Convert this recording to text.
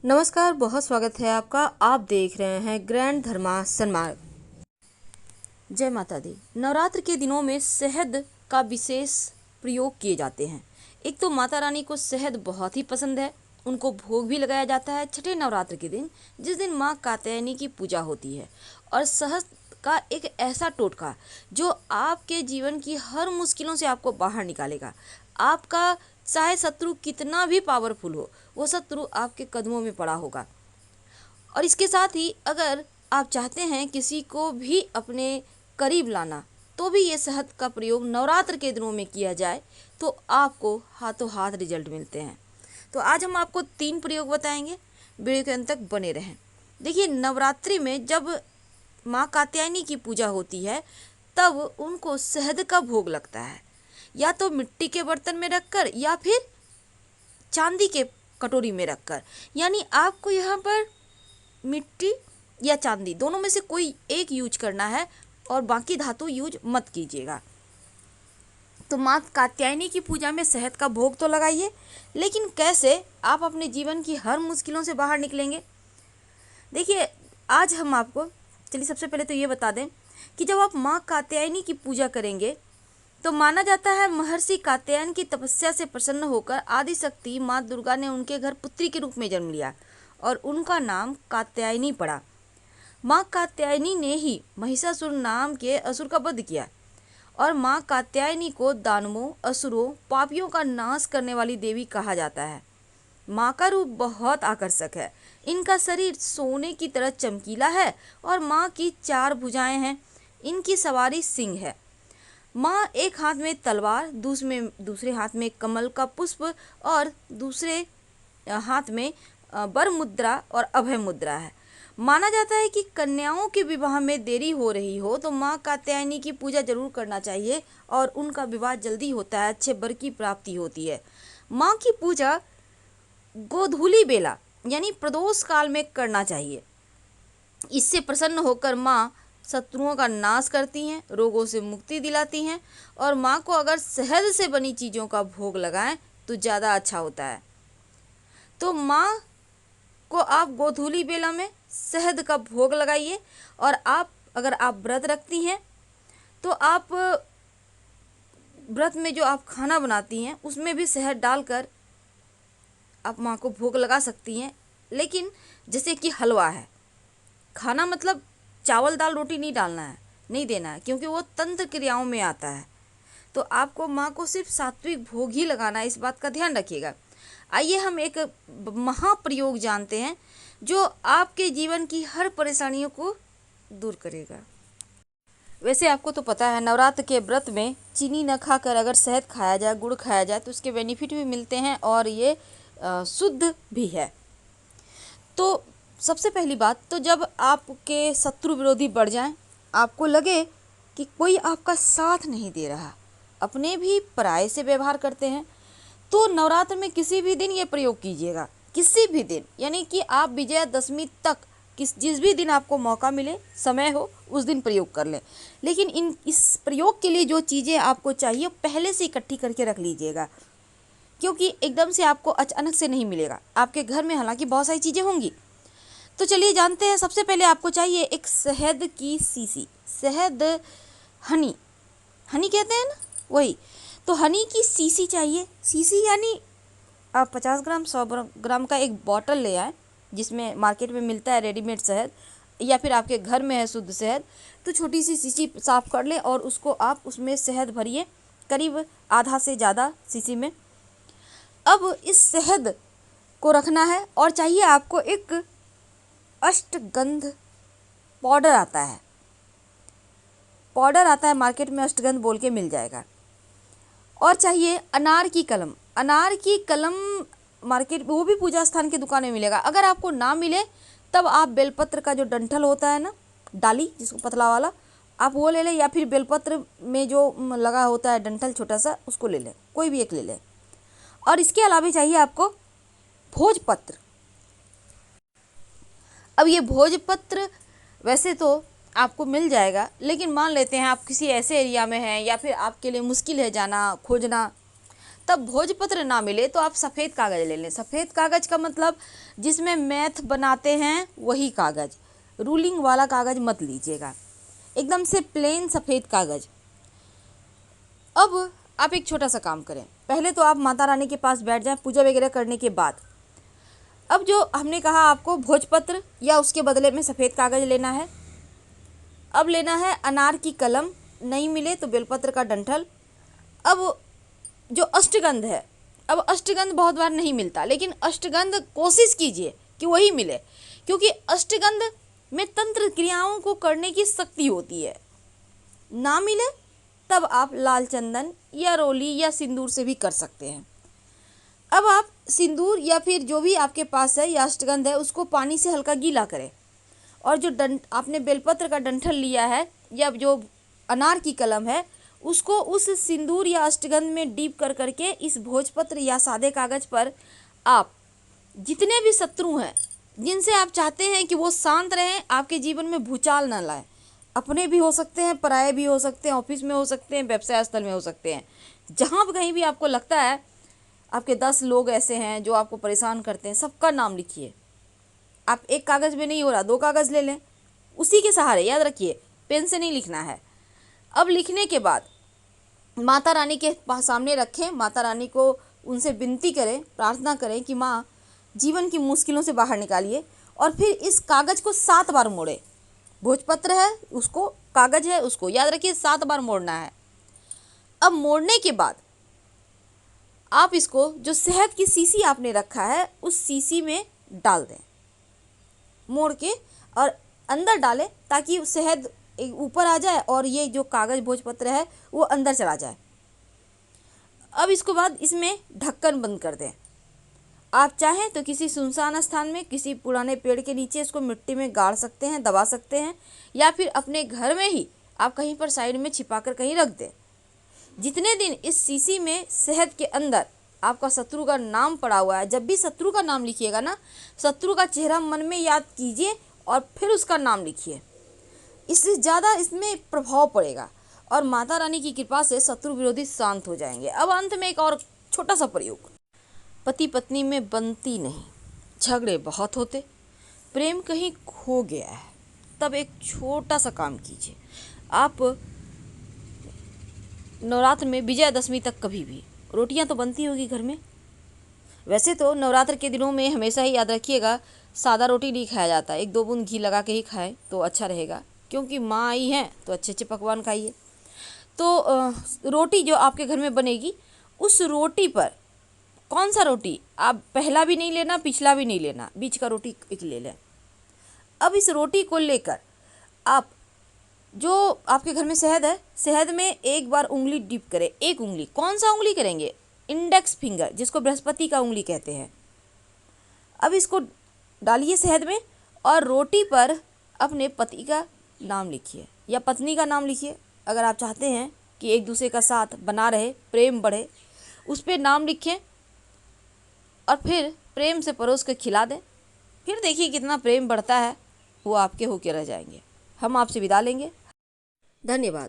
नमस्कार, बहुत स्वागत है आपका। आप देख रहे हैं ग्रैंड धर्मा सन्मार्ग। जय माता दी। नवरात्र के दिनों में शहद का विशेष प्रयोग किए जाते हैं। एक तो माता रानी को शहद बहुत ही पसंद है, उनको भोग भी लगाया जाता है छठे नवरात्र के दिन, जिस दिन माँ कात्यायनी की पूजा होती है। और शहद का एक ऐसा टोटका जो आपके जीवन की हर मुश्किलों से आपको बाहर निकालेगा। आपका चाहे शत्रु कितना भी पावरफुल हो, वो शत्रु आपके कदमों में पड़ा होगा। और इसके साथ ही अगर आप चाहते हैं किसी को भी अपने करीब लाना, तो भी ये शहद का प्रयोग नवरात्र के दिनों में किया जाए तो आपको हाथों हाथ रिजल्ट मिलते हैं। तो आज हम आपको 3 प्रयोग बताएंगे, वीडियो के अंत तक बने रहें। देखिए, नवरात्रि में जब माँ कात्यायनी की पूजा होती है तब उनको शहद का भोग लगता है, या तो मिट्टी के बर्तन में रखकर या फिर चांदी के कटोरी में रखकर। यानी आपको यहाँ पर मिट्टी या चांदी दोनों में से कोई एक यूज करना है और बाकी धातु यूज मत कीजिएगा। तो माँ कात्यायनी की पूजा में शहद का भोग तो लगाइए, लेकिन कैसे आप अपने जीवन की हर मुश्किलों से बाहर निकलेंगे, देखिए आज हम आपको, चलिए सबसे पहले तो ये बता दें कि जब आप माँ कात्यायनी की पूजा करेंगे तो माना जाता है महर्षि कात्यायन की तपस्या से प्रसन्न होकर आदि शक्ति माँ दुर्गा ने उनके घर पुत्री के रूप में जन्म लिया और उनका नाम कात्यायनी पड़ा। माँ कात्यायनी ने ही महिषासुर नाम के असुर का वध किया और माँ कात्यायनी को दानवों, असुरों, पापियों का नाश करने वाली देवी कहा जाता है। माँ का रूप बहुत आकर्षक है। इनका शरीर सोने की तरह चमकीला है और माँ की 4 भुजाएं हैं। इनकी सवारी सिंह है। माँ एक हाथ में तलवार, दूसरे हाथ में कमल का पुष्प और दूसरे हाथ में वर मुद्रा और अभय मुद्रा है। माना जाता है कि कन्याओं के विवाह में देरी हो रही हो तो माँ कात्यायनी की पूजा जरूर करना चाहिए और उनका विवाह जल्दी होता है, अच्छे वर की प्राप्ति होती है। माँ की पूजा गोधूली बेला यानी प्रदोष काल में करना चाहिए। इससे प्रसन्न होकर माँ शत्रुओं का नाश करती हैं, रोगों से मुक्ति दिलाती हैं। और माँ को अगर शहद से बनी चीज़ों का भोग लगाएं तो ज़्यादा अच्छा होता है। तो माँ को आप गोधूली बेला में शहद का भोग लगाइए। और अगर आप व्रत रखती हैं तो आप व्रत में जो आप खाना बनाती हैं उसमें भी शहद डालकर आप माँ को भोग लगा सकती हैं। लेकिन जैसे कि हलवा है, खाना मतलब चावल दाल रोटी नहीं डालना है, नहीं देना है, क्योंकि वो तंत्र क्रियाओं में आता है। तो आपको माँ को सिर्फ सात्विक भोग ही लगाना है, इस बात का ध्यान रखिएगा। आइए हम एक महाप्रयोग जानते हैं जो आपके जीवन की हर परेशानियों को दूर करेगा। वैसे आपको तो पता है, नवरात्र के व्रत में चीनी न खाकर अगर शहद खाया जाए, गुड़ खाया जाए तो उसके बेनिफिट भी मिलते हैं और ये शुद्ध भी है। तो सबसे पहली बात तो जब आपके शत्रु विरोधी बढ़ जाएं, आपको लगे कि कोई आपका साथ नहीं दे रहा, अपने भी पराये से व्यवहार करते हैं, तो नवरात्र में किसी भी दिन ये प्रयोग कीजिएगा। किसी भी दिन, यानी कि आप विजयादशमी तक जिस भी दिन आपको मौका मिले, समय हो, उस दिन प्रयोग कर लें। लेकिन इस प्रयोग के लिए जो चीज़ें आपको चाहिए पहले से इकट्ठी करके रख लीजिएगा, क्योंकि एकदम से आपको अचानक से नहीं मिलेगा। आपके घर में हालांकि बहुत सारी चीज़ें होंगी। तो चलिए जानते हैं। सबसे पहले आपको चाहिए एक शहद की शीशी। शहद, हनी कहते हैं ना, वही। तो हनी की शीशी चाहिए। शीशी यानी आप 50 ग्राम 100 ग्राम का एक बॉटल ले आए, जिसमें मार्केट में मिलता है रेडीमेड शहद, या फिर आपके घर में है शुद्ध शहद। तो छोटी सी शीशी साफ़ कर लें और उसको आप उसमें शहद भरिए, करीब आधा से ज़्यादा शीशी में। अब इस शहद को रखना है और चाहिए आपको एक अष्टगंध पाउडर आता है। मार्केट में, अष्टगंध बोल के मिल जाएगा। और चाहिए अनार की कलम। अनार की कलम मार्केट में, वो भी पूजा स्थान की दुकान में मिलेगा। अगर आपको ना मिले तब आप बेलपत्र का जो डंठल होता है ना, डाली जिसको पतला वाला, आप वो ले लें, या फिर बेलपत्र में जो लगा होता है डंठल छोटा सा, उसको ले लें, कोई भी एक ले लें। और इसके अलावा चाहिए आपको भोजपत्र। अब ये भोजपत्र वैसे तो आपको मिल जाएगा, लेकिन मान लेते हैं आप किसी ऐसे एरिया में हैं या फिर आपके लिए मुश्किल है जाना, खोजना, तब भोजपत्र ना मिले तो आप सफ़ेद कागज़ ले लें। सफ़ेद कागज़ का मतलब जिसमें मैथ बनाते हैं वही कागज़, रूलिंग वाला कागज़ मत लीजिएगा, एकदम से प्लेन सफ़ेद कागज़। अब आप एक छोटा सा काम करें, पहले तो आप माता रानी के पास बैठ जाएं पूजा वगैरह करने के बाद। अब जो हमने कहा आपको भोजपत्र या उसके बदले में सफ़ेद कागज़ लेना है। अब लेना है अनार की कलम, नहीं मिले तो बेलपत्र का डंठल। अब जो अष्टगंध है, अब अष्टगंध बहुत बार नहीं मिलता, लेकिन अष्टगंध कोशिश कीजिए कि वही मिले, क्योंकि अष्टगंध में तंत्र क्रियाओं को करने की शक्ति होती है। ना मिले तब आप लाल चंदन या रोली या सिंदूर से भी कर सकते हैं। अब आप सिंदूर या फिर जो भी आपके पास है या अष्टगंध है उसको पानी से हल्का गीला करें, और जो आपने बेलपत्र का डंठल लिया है या जो अनार की कलम है उसको उस सिंदूर या अष्टगंध में डीप कर करके इस भोजपत्र या सादे कागज़ पर आप जितने भी शत्रु हैं जिनसे आप चाहते हैं कि वो शांत रहें, आपके जीवन में भूचाल न लाएं, अपने भी हो सकते हैं, पराये भी हो सकते हैं, ऑफिस में हो सकते हैं, व्यवसाय स्थल में हो सकते हैं, जहाँ कहीं भी आपको लगता है आपके 10 लोग ऐसे हैं जो आपको परेशान करते हैं, सबका नाम लिखिए। आप एक कागज़ में नहीं हो रहा, 2 कागज़ ले लें, उसी के सहारे, याद रखिए पेन से नहीं लिखना है। अब लिखने के बाद माता रानी के सामने रखें, माता रानी को उनसे विनती करें, प्रार्थना करें कि माँ जीवन की मुश्किलों से बाहर निकालिए, और फिर इस कागज़ को 7 बार मोड़े। भोजपत्र है उसको, कागज़ है उसको, याद रखिए 7 बार मोड़ना है। अब मोड़ने के बाद आप इसको जो शहद की शीशी आपने रखा है उस शीशी में डाल दें, मोड़ के, और अंदर डालें ताकि शहद ऊपर आ जाए और ये जो कागज़ भोजपत्र है वो अंदर चला जाए। अब इसके बाद इसमें ढक्कन बंद कर दें। आप चाहें तो किसी सुनसान स्थान में, किसी पुराने पेड़ के नीचे इसको मिट्टी में गाड़ सकते हैं, दबा सकते हैं, या फिर अपने घर में ही आप कहीं पर साइड में छिपा कर कहीं रख दें। जितने दिन इस शीशी में शहद के अंदर आपका शत्रु का नाम पड़ा हुआ है, जब भी शत्रु का नाम लिखिएगा ना, शत्रु का चेहरा मन में याद कीजिए और फिर उसका नाम लिखिए, इससे ज़्यादा इसमें प्रभाव पड़ेगा और माता रानी की कृपा से शत्रु विरोधी शांत हो जाएंगे। अब अंत में एक और छोटा सा प्रयोग, पति पत्नी में बनती नहीं, झगड़े बहुत होते, प्रेम कहीं खो गया है, तब एक छोटा सा काम कीजिए। आप नवरात्र में विजयादशमी तक कभी भी रोटियां तो बनती होगी घर में। वैसे तो नवरात्र के दिनों में हमेशा ही याद रखिएगा सादा रोटी नहीं खाया जाता, 1-2 बूंद घी लगा के ही खाएं तो अच्छा रहेगा, क्योंकि माँ आई हैं तो अच्छे अच्छे पकवान खाइए। तो रोटी जो आपके घर में बनेगी उस रोटी पर कौन सा रोटी, आप पहला भी नहीं लेना, पिछला भी नहीं लेना, बीच का रोटी एक ले लें। अब इस रोटी को लेकर आप जो आपके घर में शहद है, शहद में एक बार उंगली डिप करें, एक उंगली, कौन सा उंगली करेंगे, इंडेक्स फिंगर, जिसको बृहस्पति का उंगली कहते हैं। अब इसको डालिए शहद में और रोटी पर अपने पति का नाम लिखिए या पत्नी का नाम लिखिए। अगर आप चाहते हैं कि एक दूसरे का साथ बना रहे, प्रेम बढ़े, उस पर नाम लिखें और फिर प्रेम से परोस कर खिला दें। फिर देखिए कितना प्रेम बढ़ता है, वो आपके होके रह जाएंगे। हम आपसे विदा लेंगे। धन्यवाद।